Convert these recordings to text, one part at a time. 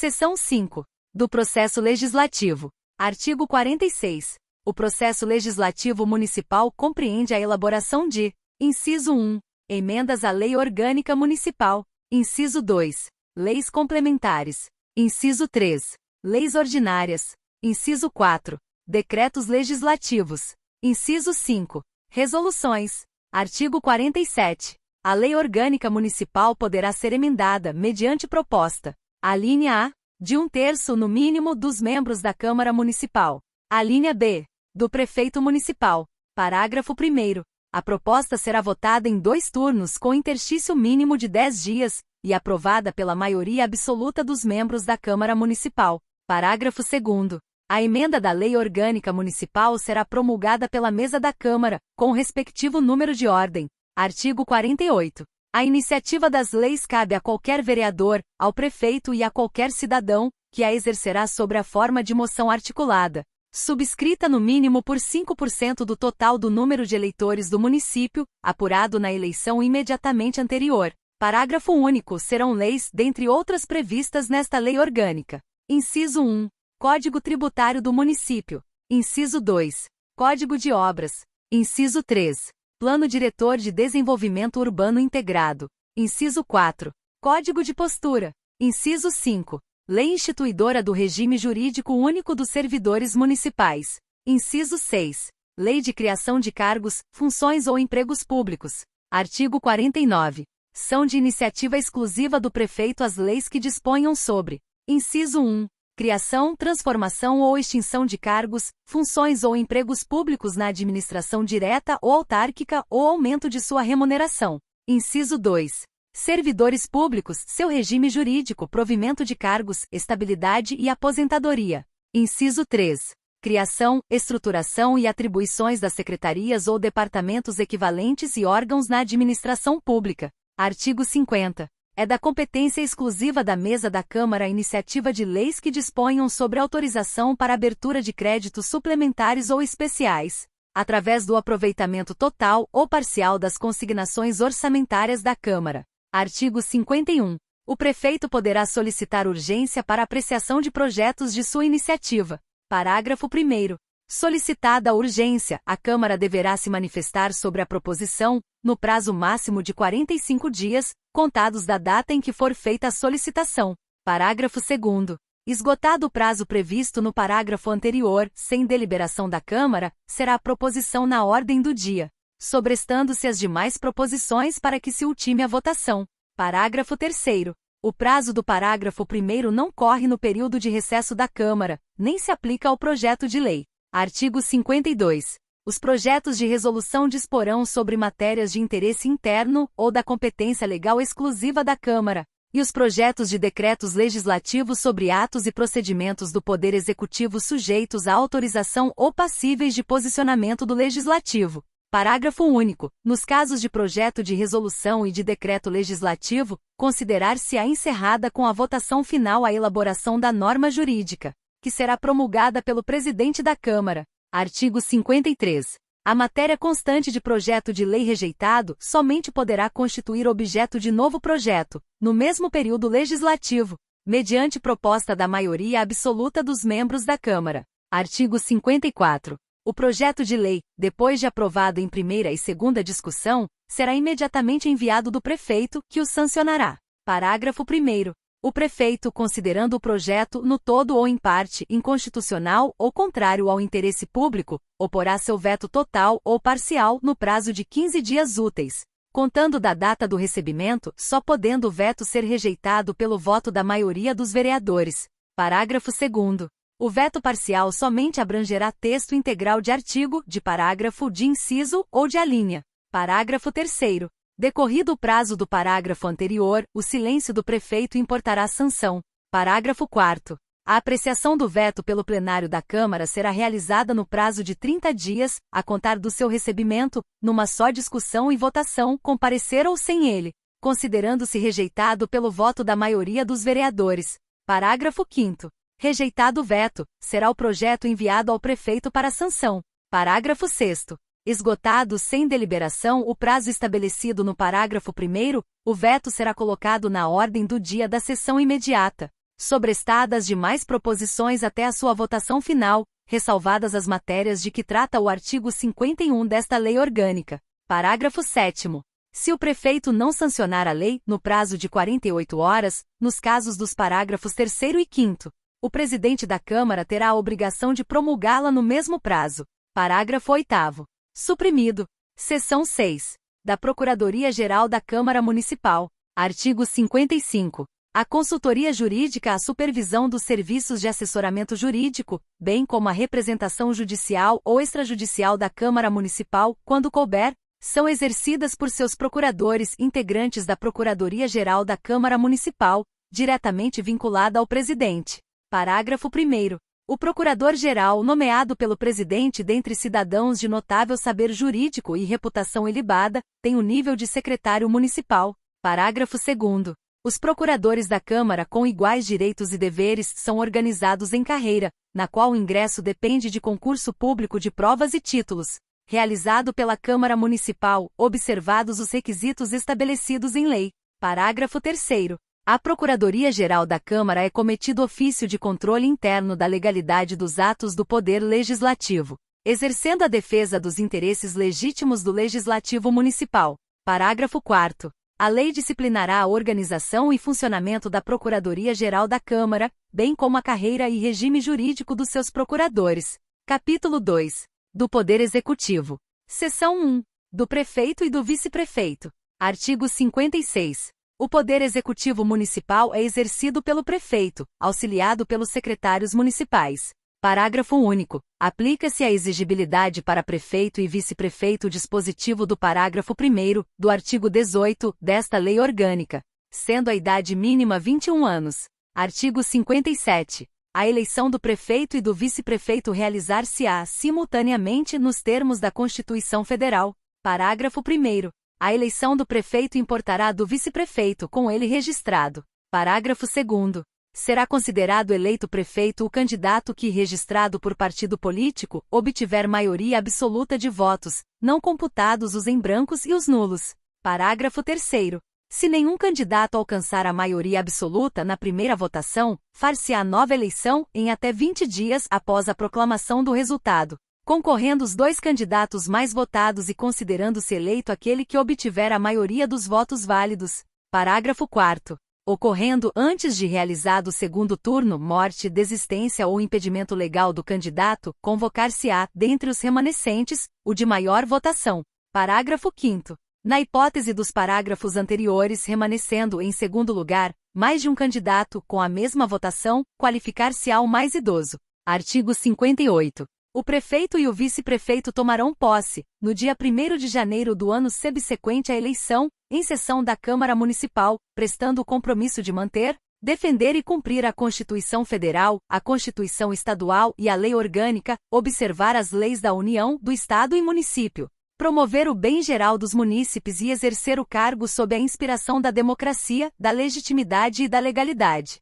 Seção 5. Do Processo Legislativo. Artigo 46. O processo legislativo municipal compreende a elaboração de: inciso 1. Emendas à Lei Orgânica Municipal. Inciso 2. Leis complementares. Inciso 3. Leis ordinárias. Inciso 4. Decretos legislativos. Inciso 5. Resoluções. Artigo 47. A Lei Orgânica Municipal poderá ser emendada mediante proposta: alínea A, de 1/3 no mínimo dos membros da Câmara Municipal. Alínea B, do Prefeito Municipal. Parágrafo 1º. A proposta será votada em 2 turnos com interstício mínimo de 10 dias e aprovada pela maioria absoluta dos membros da Câmara Municipal. Parágrafo 2º. A emenda da Lei Orgânica Municipal será promulgada pela Mesa da Câmara, com o respectivo número de ordem. Artigo 48. A iniciativa das leis cabe a qualquer vereador, ao prefeito e a qualquer cidadão, que a exercerá sob a forma de moção articulada, subscrita no mínimo por 5% do total do número de eleitores do município, apurado na eleição imediatamente anterior. Parágrafo único. Serão leis, dentre outras previstas nesta lei orgânica: inciso 1. Código Tributário do Município. Inciso 2. Código de Obras. Inciso 3. Plano Diretor de Desenvolvimento Urbano Integrado. Inciso 4. Código de Postura. Inciso 5. Lei instituidora do Regime Jurídico Único dos Servidores Municipais. Inciso 6. Lei de Criação de Cargos, Funções ou Empregos Públicos. Artigo 49. São de iniciativa exclusiva do prefeito as leis que disponham sobre: inciso 1. Criação, transformação ou extinção de cargos, funções ou empregos públicos na administração direta ou autárquica ou aumento de sua remuneração. Inciso 2. Servidores públicos, seu regime jurídico, provimento de cargos, estabilidade e aposentadoria. Inciso 3. Criação, estruturação e atribuições das secretarias ou departamentos equivalentes e órgãos na administração pública. Artigo 50. É da competência exclusiva da Mesa da Câmara a iniciativa de leis que disponham sobre autorização para abertura de créditos suplementares ou especiais, através do aproveitamento total ou parcial das consignações orçamentárias da Câmara. Artigo 51. O prefeito poderá solicitar urgência para apreciação de projetos de sua iniciativa. Parágrafo 1º. Solicitada a urgência, a Câmara deverá se manifestar sobre a proposição, no prazo máximo de 45 dias, contados da data em que for feita a solicitação. Parágrafo 2º. Esgotado o prazo previsto no parágrafo anterior, sem deliberação da Câmara, será a proposição na ordem do dia, sobrestando-se as demais proposições para que se ultime a votação. Parágrafo 3º. O prazo do parágrafo 1º não corre no período de recesso da Câmara, nem se aplica ao projeto de lei. Artigo 52. Os projetos de resolução disporão sobre matérias de interesse interno ou da competência legal exclusiva da Câmara, e os projetos de decretos legislativos sobre atos e procedimentos do Poder Executivo sujeitos à autorização ou passíveis de posicionamento do Legislativo. Parágrafo único. Nos casos de projeto de resolução e de decreto legislativo, considerar-se-á encerrada com a votação final a elaboração da norma jurídica, que será promulgada pelo Presidente da Câmara. Artigo 53. A matéria constante de projeto de lei rejeitado somente poderá constituir objeto de novo projeto, no mesmo período legislativo, mediante proposta da maioria absoluta dos membros da Câmara. Artigo 54. O projeto de lei, depois de aprovado em primeira e segunda discussão, será imediatamente enviado do prefeito, que o sancionará. Parágrafo 1º. O prefeito, considerando o projeto, no todo ou em parte, inconstitucional ou contrário ao interesse público, oporá seu veto total ou parcial no prazo de 15 dias úteis, contando da data do recebimento, só podendo o veto ser rejeitado pelo voto da maioria dos vereadores. Parágrafo 2º. O veto parcial somente abrangerá texto integral de artigo, de parágrafo, de inciso ou de alínea. Parágrafo 3º. Decorrido o prazo do parágrafo anterior, o silêncio do prefeito importará sanção. Parágrafo 4º. A apreciação do veto pelo plenário da Câmara será realizada no prazo de 30 dias, a contar do seu recebimento, numa só discussão e votação, com parecer ou sem ele, considerando-se rejeitado pelo voto da maioria dos vereadores. Parágrafo 5º. Rejeitado o veto, será o projeto enviado ao prefeito para sanção. Parágrafo 6º. Esgotado sem deliberação o prazo estabelecido no parágrafo 1º, o veto será colocado na ordem do dia da sessão imediata, sobrestadas demais proposições até a sua votação final, ressalvadas as matérias de que trata o artigo 51 desta lei orgânica. Parágrafo 7º. Se o prefeito não sancionar a lei, no prazo de 48 horas, nos casos dos parágrafos 3º e 5º, o presidente da Câmara terá a obrigação de promulgá-la no mesmo prazo. Parágrafo 8º. Suprimido. Seção 6. Da Procuradoria-Geral da Câmara Municipal. Artigo 55. A consultoria jurídica, a supervisão dos serviços de assessoramento jurídico, bem como a representação judicial ou extrajudicial da Câmara Municipal, quando couber, são exercidas por seus procuradores integrantes da Procuradoria-Geral da Câmara Municipal, diretamente vinculada ao presidente. Parágrafo 1º. O procurador-geral nomeado pelo presidente dentre cidadãos de notável saber jurídico e reputação ilibada, tem o nível de secretário municipal. Parágrafo 2º. Os procuradores da Câmara com iguais direitos e deveres são organizados em carreira, na qual o ingresso depende de concurso público de provas e títulos, realizado pela Câmara Municipal, observados os requisitos estabelecidos em lei. Parágrafo 3º. À Procuradoria-Geral da Câmara é cometido ofício de controle interno da legalidade dos atos do Poder Legislativo, exercendo a defesa dos interesses legítimos do Legislativo Municipal. Parágrafo 4º. A lei disciplinará a organização e funcionamento da Procuradoria-Geral da Câmara, bem como a carreira e regime jurídico dos seus procuradores. Capítulo 2. Do Poder Executivo. Seção 1. Do Prefeito e do Vice-Prefeito. Artigo 56. O Poder Executivo Municipal é exercido pelo Prefeito, auxiliado pelos secretários municipais. Parágrafo único. Aplica-se a exigibilidade para prefeito e vice-prefeito o dispositivo do parágrafo 1º, do artigo 18, desta lei orgânica, sendo a idade mínima 21 anos. Artigo 57. A eleição do prefeito e do vice-prefeito realizar-se-á simultaneamente nos termos da Constituição Federal. Parágrafo 1º. A eleição do prefeito importará do vice-prefeito com ele registrado. Parágrafo 2º. Será considerado eleito prefeito o candidato que, registrado por partido político, obtiver maioria absoluta de votos, não computados os em brancos e os nulos. Parágrafo 3º. Se nenhum candidato alcançar a maioria absoluta na primeira votação, far-se-á nova eleição em até 20 dias após a proclamação do resultado, concorrendo os dois candidatos mais votados e considerando-se eleito aquele que obtiver a maioria dos votos válidos. Parágrafo 4º. Ocorrendo antes de realizado o segundo turno morte, desistência ou impedimento legal do candidato, convocar-se-á, dentre os remanescentes, o de maior votação. Parágrafo 5º. Na hipótese dos parágrafos anteriores remanescendo em segundo lugar, mais de um candidato com a mesma votação, qualificar-se-á o mais idoso. Artigo 58. O prefeito e o vice-prefeito tomarão posse, no dia 1º de janeiro do ano subsequente à eleição, em sessão da Câmara Municipal, prestando o compromisso de manter, defender e cumprir a Constituição Federal, a Constituição Estadual e a Lei Orgânica, observar as leis da União, do Estado e município, promover o bem geral dos munícipes e exercer o cargo sob a inspiração da democracia, da legitimidade e da legalidade.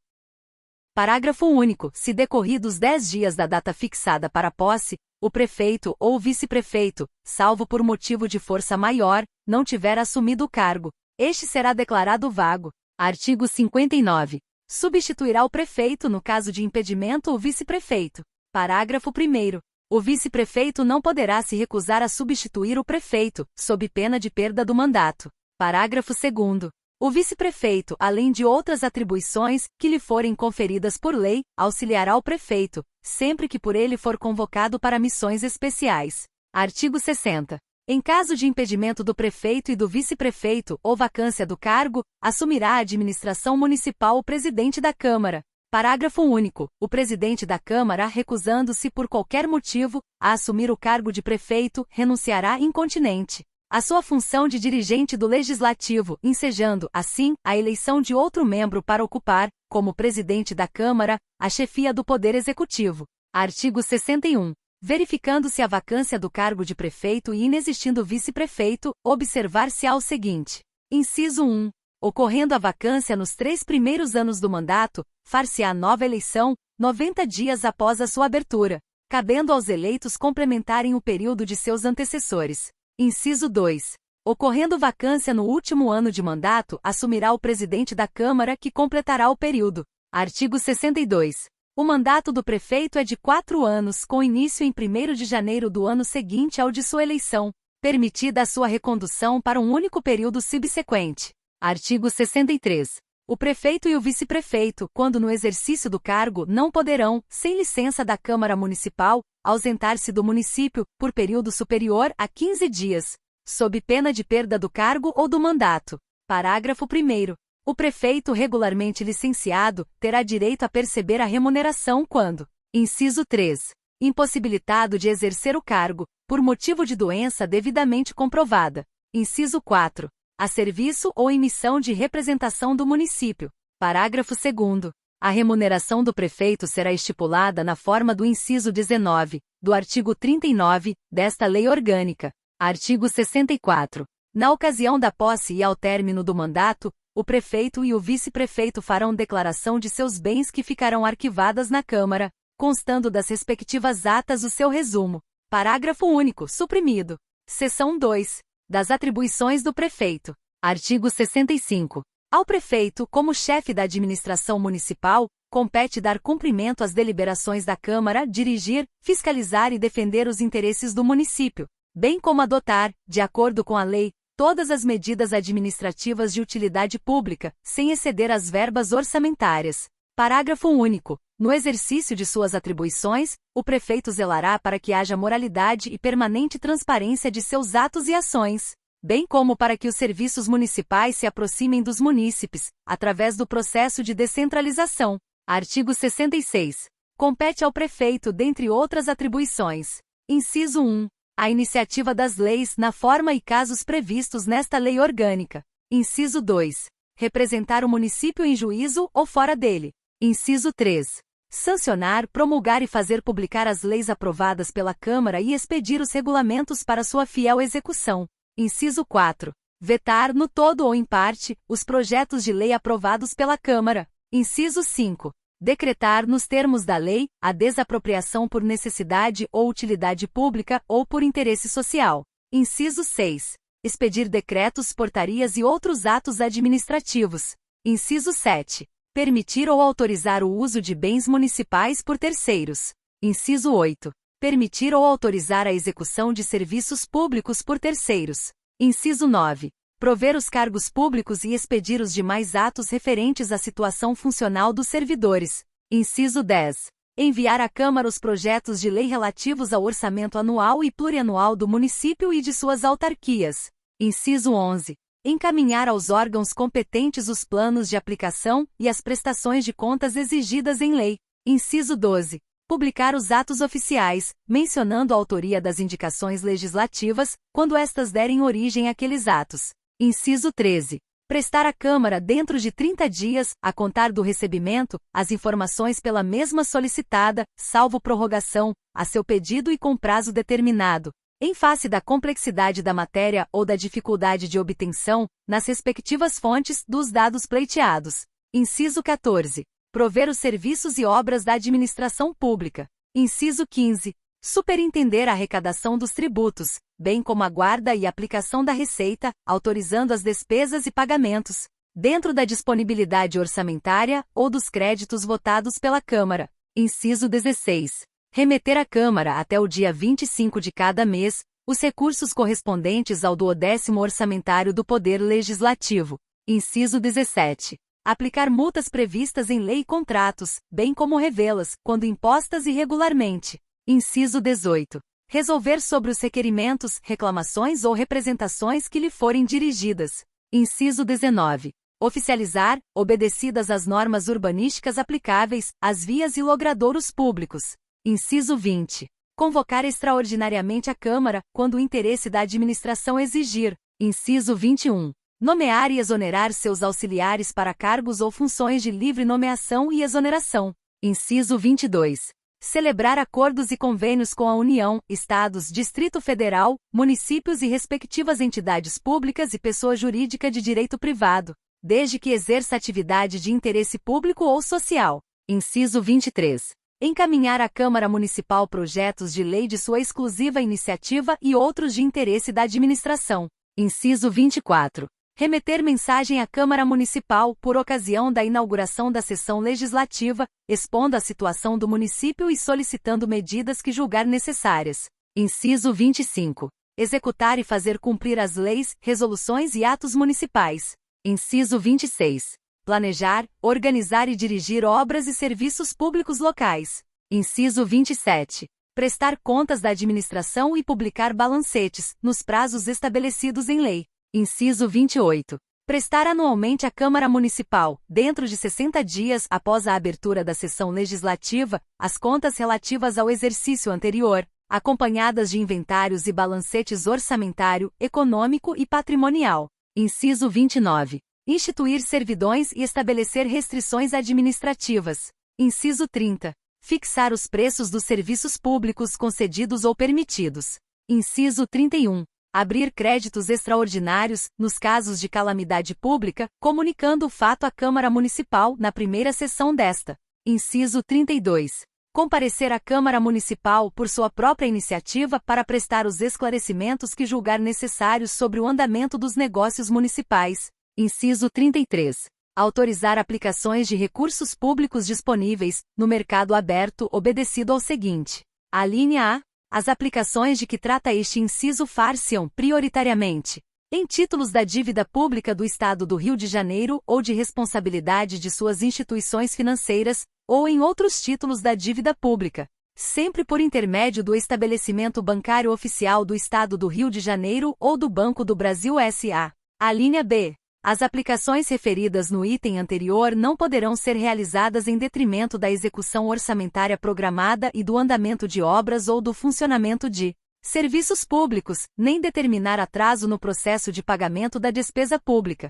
Parágrafo único. Se decorridos 10 dias da data fixada para a posse, o prefeito ou o vice-prefeito, salvo por motivo de força maior, não tiver assumido o cargo, este será declarado vago. Artigo 59. Substituirá o prefeito no caso de impedimento o vice-prefeito. Parágrafo 1º. O vice-prefeito não poderá se recusar a substituir o prefeito, sob pena de perda do mandato. Parágrafo 2º. O vice-prefeito, além de outras atribuições que lhe forem conferidas por lei, auxiliará o prefeito, sempre que por ele for convocado para missões especiais. Artigo 60. Em caso de impedimento do prefeito e do vice-prefeito ou vacância do cargo, assumirá a administração municipal o presidente da Câmara. Parágrafo único. O presidente da Câmara, recusando-se por qualquer motivo a assumir o cargo de prefeito, renunciará incontinenti a sua função de dirigente do Legislativo, ensejando, assim, a eleição de outro membro para ocupar, como presidente da Câmara, a chefia do Poder Executivo. Artigo 61. Verificando-se a vacância do cargo de prefeito e inexistindo vice-prefeito, observar-se-á o seguinte. Inciso 1. Ocorrendo a vacância nos 3 primeiros anos do mandato, far-se-á nova eleição, 90 dias após a sua abertura, cabendo aos eleitos complementarem o período de seus antecessores. Inciso 2. Ocorrendo vacância no último ano de mandato, assumirá o presidente da Câmara que completará o período. Artigo 62. O mandato do prefeito é de 4 anos, com início em 1º de janeiro do ano seguinte ao de sua eleição, permitida a sua recondução para um único período subsequente. Artigo 63. O prefeito e o vice-prefeito, quando no exercício do cargo, não poderão, sem licença da Câmara Municipal, ausentar-se do município, por período superior a 15 dias, sob pena de perda do cargo ou do mandato. Parágrafo 1º. O prefeito regularmente licenciado terá direito a perceber a remuneração quando, inciso 3, impossibilitado de exercer o cargo, por motivo de doença devidamente comprovada. Inciso 4. A serviço ou em missão de representação do município. Parágrafo 2º. A remuneração do prefeito será estipulada na forma do inciso 19, do artigo 39, desta lei orgânica. Artigo 64. Na ocasião da posse e ao término do mandato, o prefeito e o vice-prefeito farão declaração de seus bens que ficarão arquivadas na Câmara, constando das respectivas atas o seu resumo. Parágrafo único, suprimido. Seção 2. Das atribuições do prefeito. Artigo 65. Ao prefeito, como chefe da administração municipal, compete dar cumprimento às deliberações da Câmara, dirigir, fiscalizar e defender os interesses do município, bem como adotar, de acordo com a lei, todas as medidas administrativas de utilidade pública, sem exceder as verbas orçamentárias. Parágrafo único. No exercício de suas atribuições, o prefeito zelará para que haja moralidade e permanente transparência de seus atos e ações, bem como para que os serviços municipais se aproximem dos munícipes, através do processo de descentralização. Artigo 66. Compete ao prefeito, dentre outras atribuições. Inciso 1. A iniciativa das leis na forma e casos previstos nesta lei orgânica. Inciso 2. Representar o município em juízo ou fora dele. Inciso 3. Sancionar, promulgar e fazer publicar as leis aprovadas pela Câmara e expedir os regulamentos para sua fiel execução. Inciso 4. Vetar, no todo ou em parte, os projetos de lei aprovados pela Câmara. Inciso 5. Decretar, nos termos da lei, a desapropriação por necessidade ou utilidade pública ou por interesse social. Inciso 6. Expedir decretos, portarias e outros atos administrativos. Inciso 7. Permitir ou autorizar o uso de bens municipais por terceiros. Inciso 8. Permitir ou autorizar a execução de serviços públicos por terceiros. Inciso 9. Prover os cargos públicos e expedir os demais atos referentes à situação funcional dos servidores. Inciso 10. Enviar à Câmara os projetos de lei relativos ao orçamento anual e plurianual do município e de suas autarquias. Inciso 11. Encaminhar aos órgãos competentes os planos de aplicação e as prestações de contas exigidas em lei. Inciso 12. Publicar os atos oficiais, mencionando a autoria das indicações legislativas, quando estas derem origem àqueles atos. Inciso 13. Prestar à Câmara, dentro de 30 dias, a contar do recebimento, as informações pela mesma solicitada, salvo prorrogação, a seu pedido e com prazo determinado, em face da complexidade da matéria ou da dificuldade de obtenção, nas respectivas fontes, dos dados pleiteados. Inciso 14. Prover os serviços e obras da administração pública. Inciso 15. Superintender a arrecadação dos tributos, bem como a guarda e aplicação da receita, autorizando as despesas e pagamentos, dentro da disponibilidade orçamentária ou dos créditos votados pela Câmara. Inciso 16. Remeter à Câmara até o dia 25 de cada mês, os recursos correspondentes ao 10º orçamentário do Poder Legislativo. Inciso 17. Aplicar multas previstas em lei e contratos, bem como revê-las, quando impostas irregularmente. Inciso 18. Resolver sobre os requerimentos, reclamações ou representações que lhe forem dirigidas. Inciso 19. Oficializar, obedecidas as normas urbanísticas aplicáveis, as vias e logradouros públicos. Inciso 20. Convocar extraordinariamente a Câmara, quando o interesse da administração exigir. Inciso 21. Nomear e exonerar seus auxiliares para cargos ou funções de livre nomeação e exoneração. Inciso 22. Celebrar acordos e convênios com a União, Estados, Distrito Federal, municípios e respectivas entidades públicas e pessoa jurídica de direito privado, desde que exerça atividade de interesse público ou social. Inciso 23. Encaminhar à Câmara Municipal projetos de lei de sua exclusiva iniciativa e outros de interesse da administração. Inciso 24. Remeter mensagem à Câmara Municipal por ocasião da inauguração da sessão legislativa, expondo a situação do município e solicitando medidas que julgar necessárias. Inciso 25. Executar e fazer cumprir as leis, resoluções e atos municipais. Inciso 26. Planejar, organizar e dirigir obras e serviços públicos locais. Inciso 27. Prestar contas da administração e publicar balancetes, nos prazos estabelecidos em lei. Inciso 28. Prestar anualmente à Câmara Municipal, dentro de 60 dias após a abertura da sessão legislativa, as contas relativas ao exercício anterior, acompanhadas de inventários e balancetes orçamentário, econômico e patrimonial. Inciso 29. Instituir servidões e estabelecer restrições administrativas. Inciso 30. Fixar os preços dos serviços públicos concedidos ou permitidos. Inciso 31. Abrir créditos extraordinários, nos casos de calamidade pública, comunicando o fato à Câmara Municipal na primeira sessão desta. Inciso 32. Comparecer à Câmara Municipal por sua própria iniciativa para prestar os esclarecimentos que julgar necessários sobre o andamento dos negócios municipais. Inciso 33. Autorizar aplicações de recursos públicos disponíveis, no mercado aberto, obedecido ao seguinte. Alínea A. As aplicações de que trata este inciso far-se-ão prioritariamente em títulos da dívida pública do Estado do Rio de Janeiro ou de responsabilidade de suas instituições financeiras, ou em outros títulos da dívida pública, sempre por intermédio do estabelecimento bancário oficial do Estado do Rio de Janeiro ou do Banco do Brasil S.A. Alínea B. As aplicações referidas no item anterior não poderão ser realizadas em detrimento da execução orçamentária programada e do andamento de obras ou do funcionamento de serviços públicos, nem determinar atraso no processo de pagamento da despesa pública.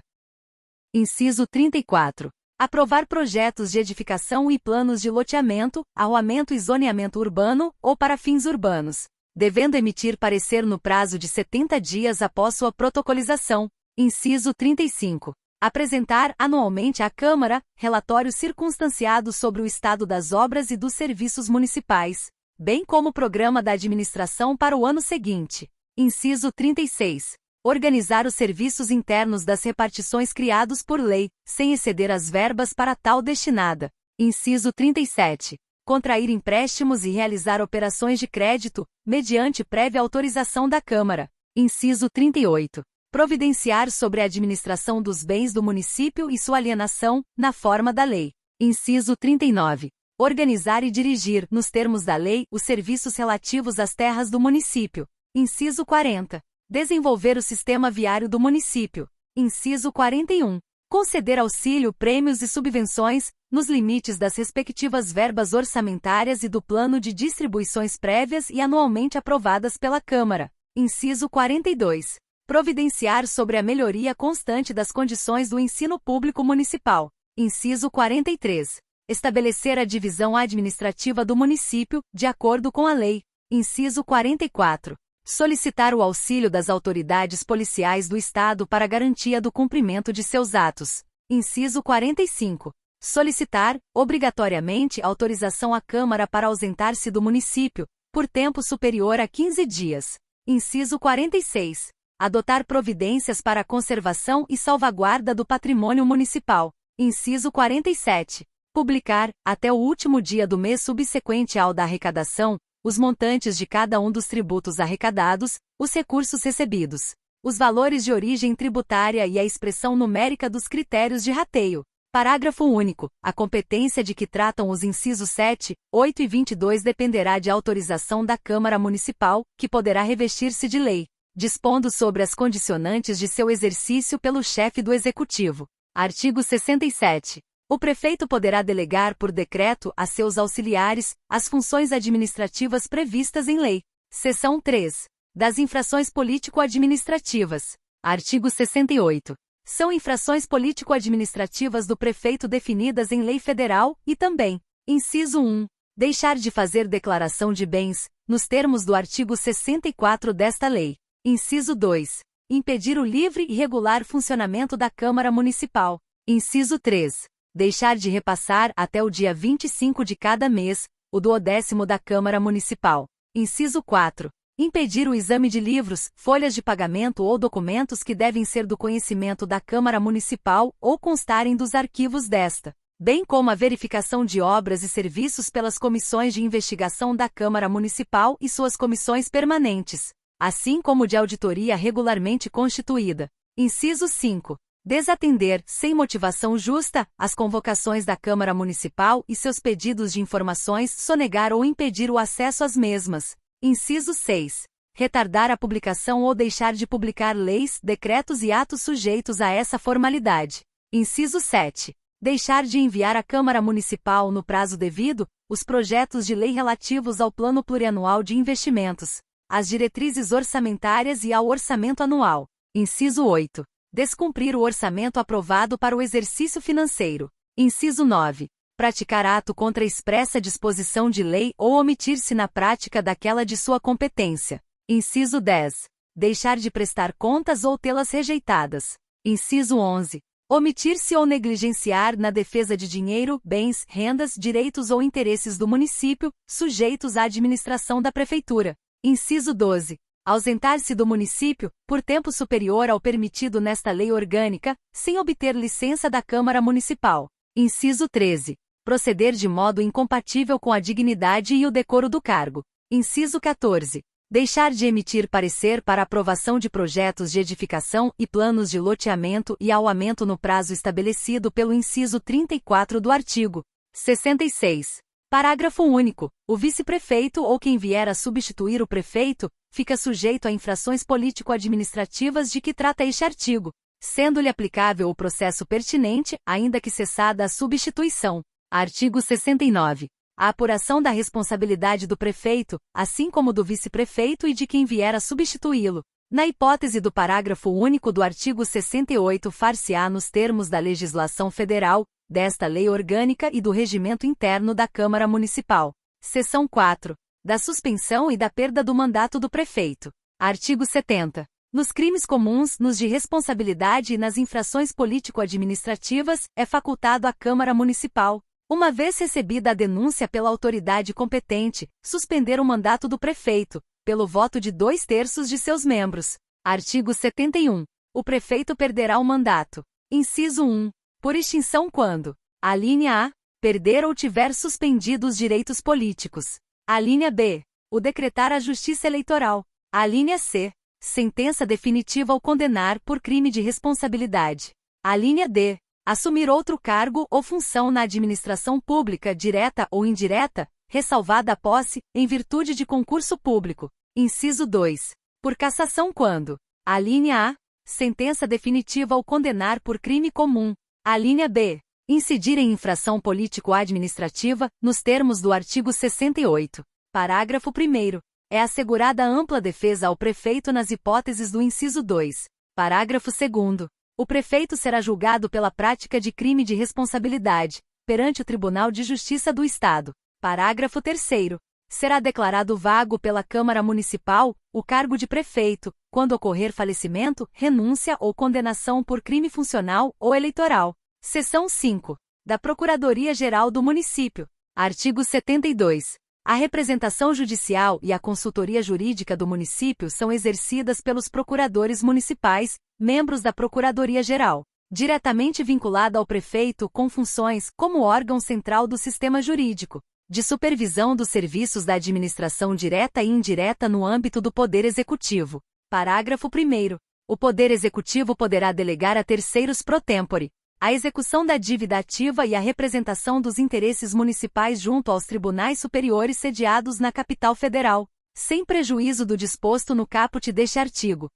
Inciso 34. Aprovar projetos de edificação e planos de loteamento, arruamento e zoneamento urbano, ou para fins urbanos, devendo emitir parecer no prazo de 70 dias após sua protocolização. Inciso 35. Apresentar anualmente à Câmara relatório circunstanciado sobre o estado das obras e dos serviços municipais, bem como o programa da administração para o ano seguinte. Inciso 36. Organizar os serviços internos das repartições criados por lei, sem exceder as verbas para tal destinada. Inciso 37. Contrair empréstimos e realizar operações de crédito, mediante prévia autorização da Câmara. Inciso 38. Providenciar sobre a administração dos bens do município e sua alienação, na forma da lei. Inciso 39. Organizar e dirigir, nos termos da lei, os serviços relativos às terras do município. Inciso 40. Desenvolver o sistema viário do município. Inciso 41. Conceder auxílio, prêmios e subvenções, nos limites das respectivas verbas orçamentárias e do plano de distribuições prévias e anualmente aprovadas pela Câmara. Inciso 42. Providenciar sobre a melhoria constante das condições do ensino público municipal. Inciso 43. Estabelecer a divisão administrativa do município, de acordo com a lei. Inciso 44. Solicitar o auxílio das autoridades policiais do Estado para garantia do cumprimento de seus atos. Inciso 45. Solicitar, obrigatoriamente, autorização à Câmara para ausentar-se do município, por tempo superior a 15 dias. Inciso 46. Adotar providências para a conservação e salvaguarda do patrimônio municipal. Inciso 47. Publicar, até o último dia do mês subsequente ao da arrecadação, os montantes de cada um dos tributos arrecadados, os recursos recebidos, os valores de origem tributária e a expressão numérica dos critérios de rateio. Parágrafo único. A competência de que tratam os incisos 7, 8 e 22 dependerá de autorização da Câmara Municipal, que poderá revestir-se de lei, dispondo sobre as condicionantes de seu exercício pelo chefe do Executivo. Artigo 67. O prefeito poderá delegar por decreto a seus auxiliares as funções administrativas previstas em lei. Seção 3. Das infrações político-administrativas. Artigo 68. São infrações político-administrativas do prefeito definidas em lei federal e também, inciso 1, deixar de fazer declaração de bens, nos termos do artigo 64 desta lei. Inciso 2. Impedir o livre e regular funcionamento da Câmara Municipal. Inciso 3. Deixar de repassar, até o dia 25 de cada mês, o 12º da Câmara Municipal. Inciso 4. Impedir o exame de livros, folhas de pagamento ou documentos que devem ser do conhecimento da Câmara Municipal ou constarem dos arquivos desta, bem como a verificação de obras e serviços pelas comissões de investigação da Câmara Municipal e suas comissões permanentes, assim como de auditoria regularmente constituída. Inciso 5. Desatender, sem motivação justa, as convocações da Câmara Municipal e seus pedidos de informações, sonegar ou impedir o acesso às mesmas. Inciso 6. Retardar a publicação ou deixar de publicar leis, decretos e atos sujeitos a essa formalidade. Inciso 7. Deixar de enviar à Câmara Municipal no prazo devido, os projetos de lei relativos ao Plano Plurianual de Investimentos, às diretrizes orçamentárias e ao orçamento anual. Inciso 8. Descumprir o orçamento aprovado para o exercício financeiro. Inciso 9. Praticar ato contra a expressa disposição de lei ou omitir-se na prática daquela de sua competência. Inciso 10. Deixar de prestar contas ou tê-las rejeitadas. Inciso 11. Omitir-se ou negligenciar na defesa de dinheiro, bens, rendas, direitos ou interesses do município, sujeitos à administração da Prefeitura. Inciso 12. Ausentar-se do município, por tempo superior ao permitido nesta lei orgânica, sem obter licença da Câmara Municipal. Inciso 13. Proceder de modo incompatível com a dignidade e o decoro do cargo. Inciso 14. Deixar de emitir parecer para aprovação de projetos de edificação e planos de loteamento e auamento no prazo estabelecido pelo inciso 34 do artigo 66. Parágrafo único. O vice-prefeito ou quem vier a substituir o prefeito, fica sujeito a infrações político-administrativas de que trata este artigo, sendo-lhe aplicável o processo pertinente, ainda que cessada a substituição. Artigo 69. A apuração da responsabilidade do prefeito, assim como do vice-prefeito e de quem vier a substituí-lo, na hipótese do parágrafo único do artigo 68, far-se-á nos termos da legislação federal, desta lei orgânica e do regimento interno da Câmara Municipal. Seção 4. Da suspensão e da perda do mandato do prefeito. Artigo 70. Nos crimes comuns, nos de responsabilidade e nas infrações político-administrativas, é facultado à Câmara Municipal, uma vez recebida a denúncia pela autoridade competente, suspender o mandato do prefeito, pelo voto de 2/3 de seus membros. Artigo 71. O prefeito perderá o mandato. Inciso 1. Por extinção quando: a linha A. Perder ou tiver suspendido os direitos políticos. A linha B. O decretar a Justiça Eleitoral. A linha C. Sentença definitiva ou condenar por crime de responsabilidade. A linha D. Assumir outro cargo ou função na administração pública, direta ou indireta, ressalvada a posse, em virtude de concurso público. Inciso 2. Por cassação quando: a linha A. Sentença definitiva ou condenar por crime comum. A linha B. Incidir em infração político-administrativa, nos termos do artigo 68. Parágrafo 1º. É assegurada ampla defesa ao prefeito nas hipóteses do inciso 2. Parágrafo 2º. O prefeito será julgado pela prática de crime de responsabilidade, perante o Tribunal de Justiça do Estado. Parágrafo 3º. Será declarado vago pela Câmara Municipal o cargo de prefeito, quando ocorrer falecimento, renúncia ou condenação por crime funcional ou eleitoral. Seção 5. Da Procuradoria-Geral do Município. Artigo 72. A representação judicial e a consultoria jurídica do município são exercidas pelos procuradores municipais, membros da Procuradoria-Geral, diretamente vinculada ao prefeito com funções como órgão central do sistema jurídico, de supervisão dos serviços da administração direta e indireta no âmbito do Poder Executivo. Parágrafo 1º. O Poder Executivo poderá delegar a terceiros pro tempore a execução da dívida ativa e a representação dos interesses municipais junto aos tribunais superiores sediados na capital federal, sem prejuízo do disposto no caput deste artigo.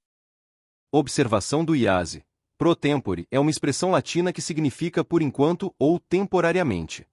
Observação do IASE. Pro tempore é uma expressão latina que significa por enquanto ou temporariamente.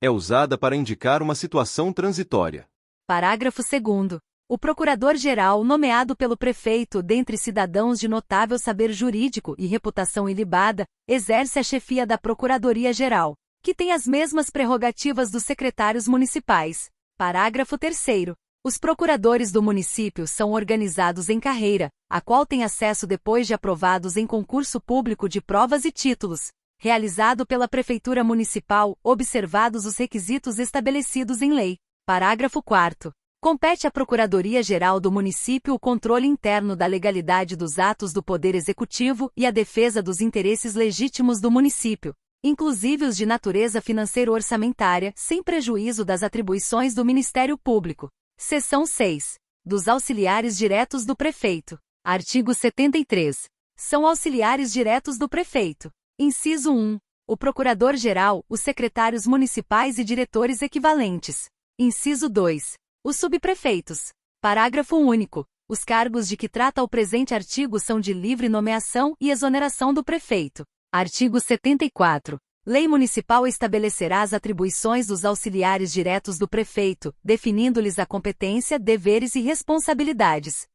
É usada para indicar uma situação transitória. Parágrafo 2º. O procurador-geral nomeado pelo prefeito dentre cidadãos de notável saber jurídico e reputação ilibada, exerce a chefia da Procuradoria-Geral, que tem as mesmas prerrogativas dos secretários municipais. Parágrafo 3º. Os procuradores do município são organizados em carreira, a qual tem acesso depois de aprovados em concurso público de provas e títulos, realizado pela Prefeitura Municipal, observados os requisitos estabelecidos em lei. Parágrafo 4º. Compete à Procuradoria-Geral do Município o controle interno da legalidade dos atos do Poder Executivo e a defesa dos interesses legítimos do município, inclusive os de natureza financeiro-orçamentária, sem prejuízo das atribuições do Ministério Público. Seção 6. Dos auxiliares diretos do prefeito. Artigo 73. São auxiliares diretos do prefeito. Inciso 1. O Procurador-Geral, os secretários municipais e diretores equivalentes. Inciso 2. Os subprefeitos. Parágrafo único. Os cargos de que trata o presente artigo são de livre nomeação e exoneração do prefeito. Artigo 74. Lei municipal estabelecerá as atribuições dos auxiliares diretos do prefeito, definindo-lhes a competência, deveres e responsabilidades.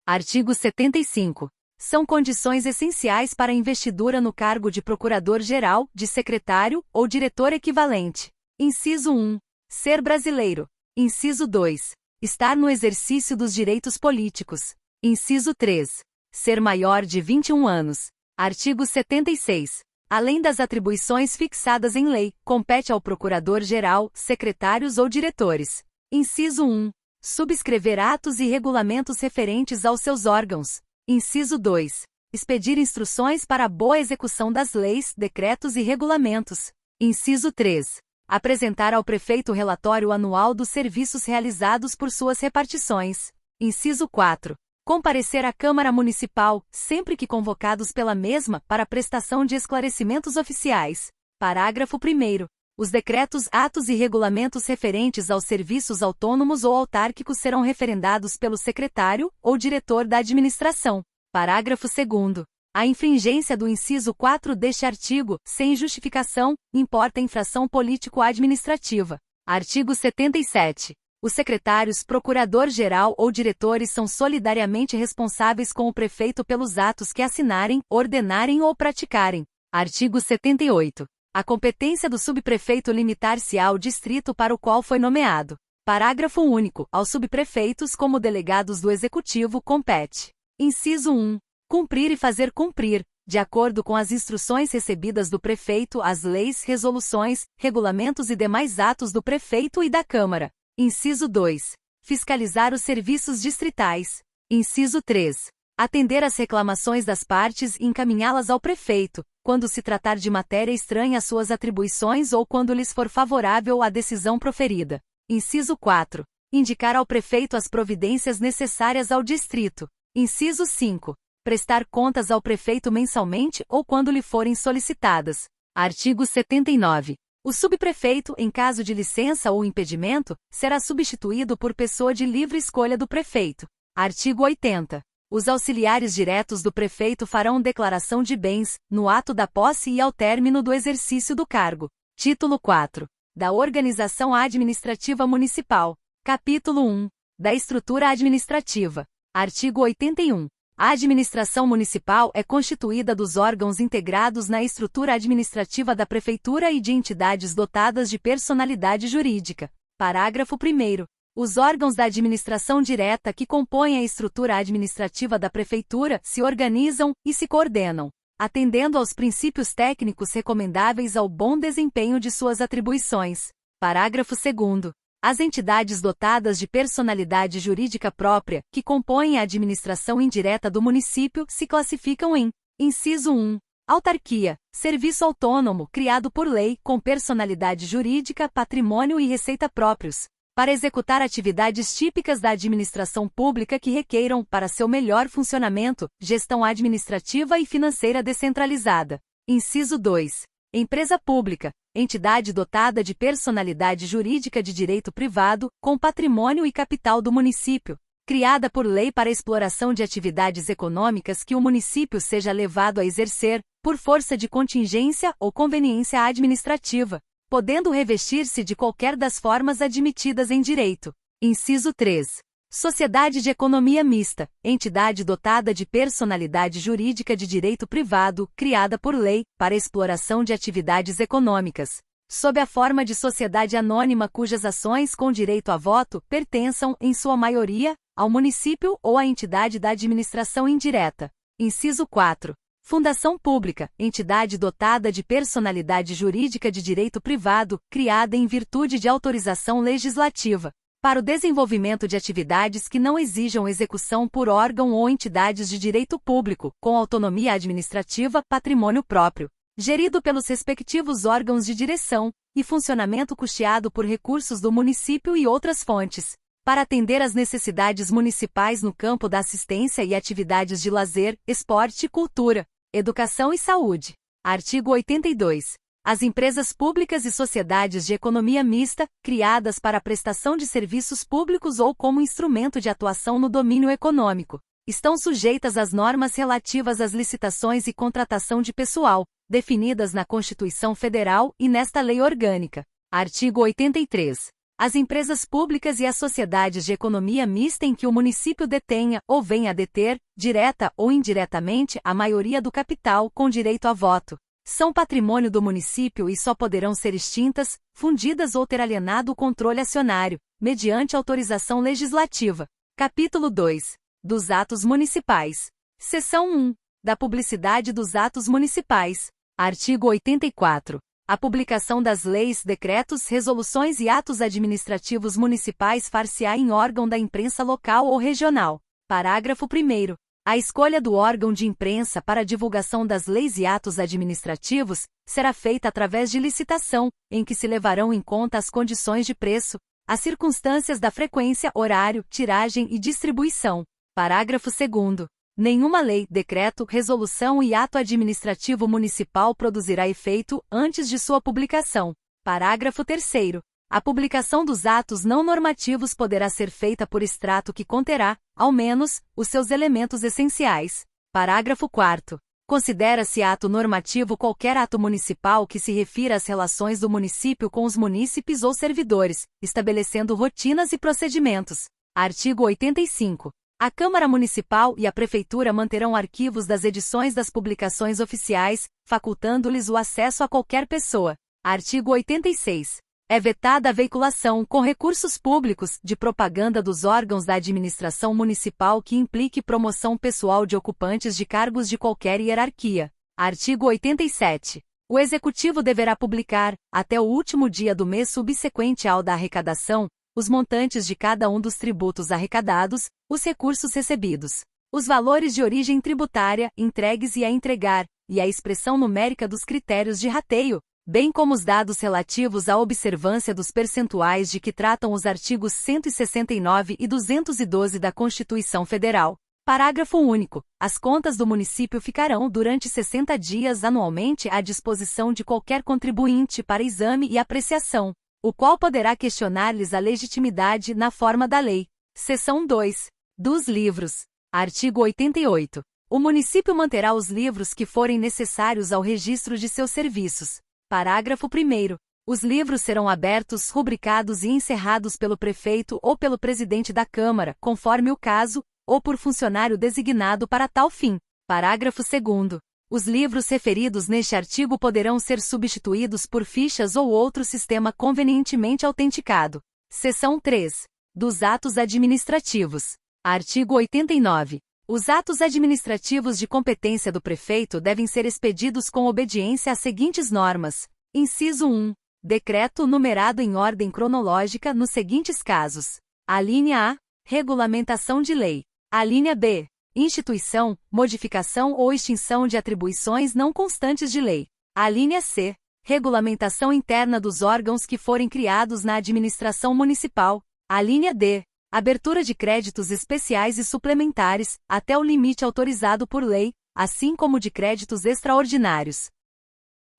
Artigo 75. São condições essenciais para a investidura no cargo de procurador-geral, de secretário ou diretor equivalente. Inciso 1. Ser brasileiro. Inciso 2. Estar no exercício dos direitos políticos. Inciso 3. Ser maior de 21 anos. Artigo 76. Além das atribuições fixadas em lei, compete ao Procurador-Geral, secretários ou diretores. Inciso 1. Subscrever atos e regulamentos referentes aos seus órgãos. Inciso 2. Expedir instruções para a boa execução das leis, decretos e regulamentos. Inciso 3. Apresentar ao prefeito o relatório anual dos serviços realizados por suas repartições. Inciso 4. Comparecer à Câmara Municipal, sempre que convocados pela mesma, para prestação de esclarecimentos oficiais. Parágrafo 1º. Os decretos, atos e regulamentos referentes aos serviços autônomos ou autárquicos serão referendados pelo secretário ou diretor da administração. Parágrafo 2º. A infringência do inciso 4 deste artigo, sem justificação, importa infração político-administrativa. Artigo 77. Os secretários, procurador-geral ou diretores são solidariamente responsáveis com o prefeito pelos atos que assinarem, ordenarem ou praticarem. Artigo 78. A competência do subprefeito limitar-se-á ao distrito para o qual foi nomeado. Parágrafo único. Aos subprefeitos como delegados do Executivo compete. Inciso 1. Cumprir e fazer cumprir, de acordo com as instruções recebidas do prefeito, as leis, resoluções, regulamentos e demais atos do prefeito e da Câmara. Inciso 2. Fiscalizar os serviços distritais. Inciso 3. Atender às reclamações das partes e encaminhá-las ao prefeito, quando se tratar de matéria estranha às suas atribuições ou quando lhes for favorável a decisão proferida. Inciso 4. Indicar ao prefeito as providências necessárias ao distrito. Inciso 5. Prestar contas ao prefeito mensalmente ou quando lhe forem solicitadas. Artigo 79. O subprefeito, em caso de licença ou impedimento, será substituído por pessoa de livre escolha do prefeito. Artigo 80. Os auxiliares diretos do prefeito farão declaração de bens, no ato da posse e ao término do exercício do cargo. Título 4. Da Organização Administrativa Municipal. Capítulo 1. Da Estrutura Administrativa. Artigo 81. A administração municipal é constituída dos órgãos integrados na estrutura administrativa da prefeitura e de entidades dotadas de personalidade jurídica. Parágrafo 1º. Os órgãos da administração direta que compõem a estrutura administrativa da prefeitura se organizam e se coordenam, atendendo aos princípios técnicos recomendáveis ao bom desempenho de suas atribuições. Parágrafo 2º. As entidades dotadas de personalidade jurídica própria, que compõem a administração indireta do município, se classificam em: inciso 1. Autarquia, serviço autônomo criado por lei, com personalidade jurídica, patrimônio e receita próprios, para executar atividades típicas da administração pública que requeiram, para seu melhor funcionamento, gestão administrativa e financeira descentralizada. Inciso 2. Empresa pública, entidade dotada de personalidade jurídica de direito privado, com patrimônio e capital do município, criada por lei para exploração de atividades econômicas que o município seja levado a exercer, por força de contingência ou conveniência administrativa, podendo revestir-se de qualquer das formas admitidas em direito. Inciso 3. Sociedade de economia mista, entidade dotada de personalidade jurídica de direito privado, criada por lei, para exploração de atividades econômicas, sob a forma de sociedade anônima cujas ações com direito a voto pertençam, em sua maioria, ao município ou à entidade da administração indireta. Inciso 4. Fundação pública, entidade dotada de personalidade jurídica de direito privado, criada em virtude de autorização legislativa. para o desenvolvimento de atividades que não exijam execução por órgão ou entidades de direito público, com autonomia administrativa, patrimônio próprio, gerido pelos respectivos órgãos de direção, e funcionamento custeado por recursos do município e outras fontes, para atender às necessidades municipais no campo da assistência e atividades de lazer, esporte e cultura, educação e saúde. Artigo 82. As empresas públicas e sociedades de economia mista, criadas para a prestação de serviços públicos ou como instrumento de atuação no domínio econômico, estão sujeitas às normas relativas às licitações e contratação de pessoal, definidas na Constituição Federal e nesta Lei Orgânica. Artigo 83. As empresas públicas e as sociedades de economia mista em que o município detenha ou venha a deter, direta ou indiretamente, a maioria do capital com direito a voto, são patrimônio do município e só poderão ser extintas, fundidas ou ter alienado o controle acionário, mediante autorização legislativa. Capítulo 2. Dos atos municipais. Seção 1. Da publicidade dos atos municipais. Artigo 84. A publicação das leis, decretos, resoluções e atos administrativos municipais far-se-á em órgão da imprensa local ou regional. Parágrafo 1º. A escolha do órgão de imprensa para a divulgação das leis e atos administrativos será feita através de licitação, em que se levarão em conta as condições de preço, as circunstâncias da frequência, horário, tiragem e distribuição. Parágrafo 2º. Nenhuma lei, decreto, resolução e ato administrativo municipal produzirá efeito antes de sua publicação. Parágrafo 3º. A publicação dos atos não normativos poderá ser feita por extrato que conterá, ao menos, os seus elementos essenciais. Parágrafo 4º. Considera-se ato normativo qualquer ato municipal que se refira às relações do município com os munícipes ou servidores, estabelecendo rotinas e procedimentos. Artigo 85. A Câmara Municipal e a Prefeitura manterão arquivos das edições das publicações oficiais, facultando-lhes o acesso a qualquer pessoa. Artigo 86. É vetada a veiculação, com recursos públicos, de propaganda dos órgãos da administração municipal que implique promoção pessoal de ocupantes de cargos de qualquer hierarquia. Artigo 87. O Executivo deverá publicar, até o último dia do mês subsequente ao da arrecadação, os montantes de cada um dos tributos arrecadados, os recursos recebidos, os valores de origem tributária, entregues e a entregar, e a expressão numérica dos critérios de rateio, bem como os dados relativos à observância dos percentuais de que tratam os artigos 169 e 212 da Constituição Federal. Parágrafo único. As contas do município ficarão durante 60 dias anualmente à disposição de qualquer contribuinte para exame e apreciação, o qual poderá questionar-lhes a legitimidade na forma da lei. Seção 2. Dos livros. Artigo 88. O município manterá os livros que forem necessários ao registro de seus serviços. Parágrafo 1º. Os livros serão abertos, rubricados e encerrados pelo prefeito ou pelo presidente da Câmara, conforme o caso, ou por funcionário designado para tal fim. Parágrafo 2º. Os livros referidos neste artigo poderão ser substituídos por fichas ou outro sistema convenientemente autenticado. Seção 3. Dos atos administrativos. Artigo 89. Os atos administrativos de competência do prefeito devem ser expedidos com obediência às seguintes normas. Inciso 1. Decreto numerado em ordem cronológica nos seguintes casos. Alínea A. Regulamentação de lei. Alínea B. Instituição, modificação ou extinção de atribuições não constantes de lei. Alínea C. Regulamentação interna dos órgãos que forem criados na administração municipal. Alínea D. Abertura de créditos especiais e suplementares, até o limite autorizado por lei, assim como de créditos extraordinários.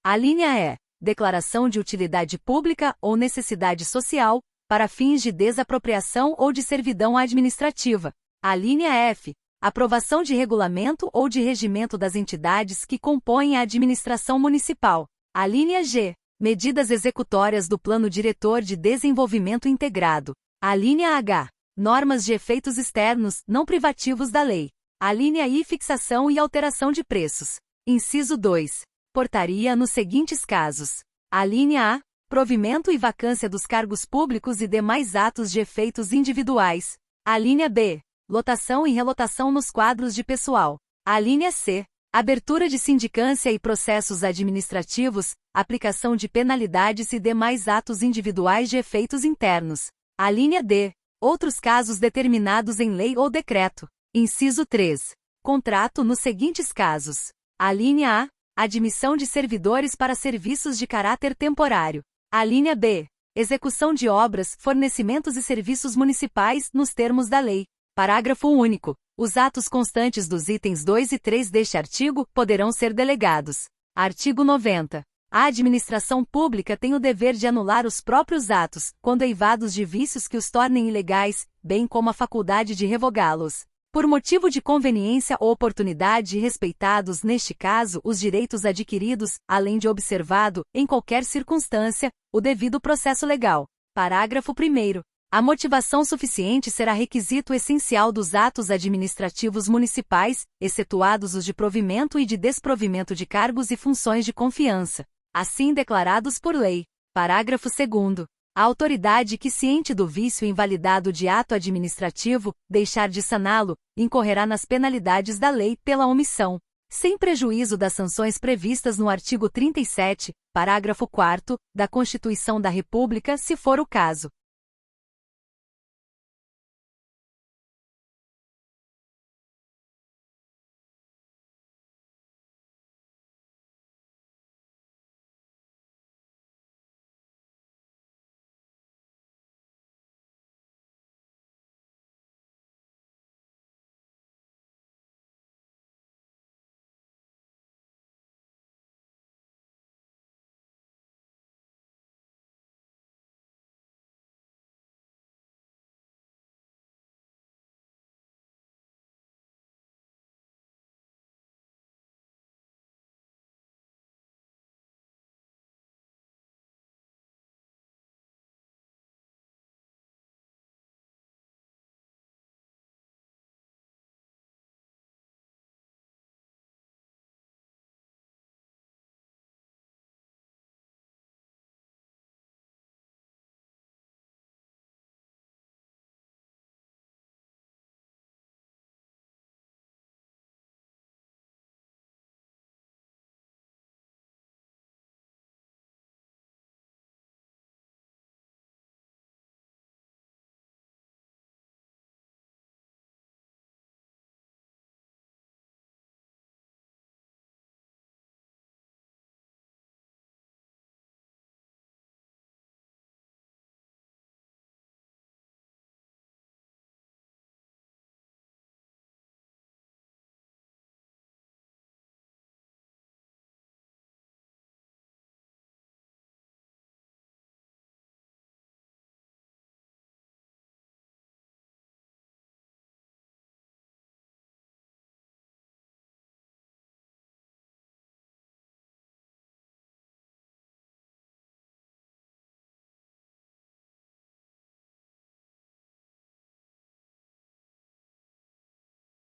Alínea E. Declaração de utilidade pública ou necessidade social, para fins de desapropriação ou de servidão administrativa. Alínea F. Aprovação de regulamento ou de regimento das entidades que compõem a administração municipal. Alínea G. Medidas executórias do Plano Diretor de Desenvolvimento Integrado. Alínea H. Normas de efeitos externos, não privativos da lei. Alínea I. Fixação e alteração de preços. Inciso 2. Portaria nos seguintes casos. Alínea A. Provimento e vacância dos cargos públicos e demais atos de efeitos individuais. Alínea B. Lotação e relotação nos quadros de pessoal. Alínea C. Abertura de sindicância e processos administrativos, aplicação de penalidades e demais atos individuais de efeitos internos. Alínea D. Outros casos determinados em lei ou decreto. Inciso 3. Contrato nos seguintes casos. Alínea A. Admissão de servidores para serviços de caráter temporário. Alínea B. Execução de obras, fornecimentos e serviços municipais nos termos da lei. Parágrafo único. Os atos constantes dos itens 2 e 3 deste artigo poderão ser delegados. Artigo 90. A administração pública tem o dever de anular os próprios atos, quando eivados de vícios que os tornem ilegais, bem como a faculdade de revogá-los. Por motivo de conveniência ou oportunidade e respeitados, neste caso, os direitos adquiridos, além de observado, em qualquer circunstância, o devido processo legal. Parágrafo 1º. A motivação suficiente será requisito essencial dos atos administrativos municipais, excetuados os de provimento e de desprovimento de cargos e funções de confiança, assim declarados por lei. Parágrafo 2º. A autoridade que, ciente do vício invalidado de ato administrativo, deixar de saná-lo, incorrerá nas penalidades da lei pela omissão, sem prejuízo das sanções previstas no artigo 37, parágrafo 4º, da Constituição da República, se for o caso.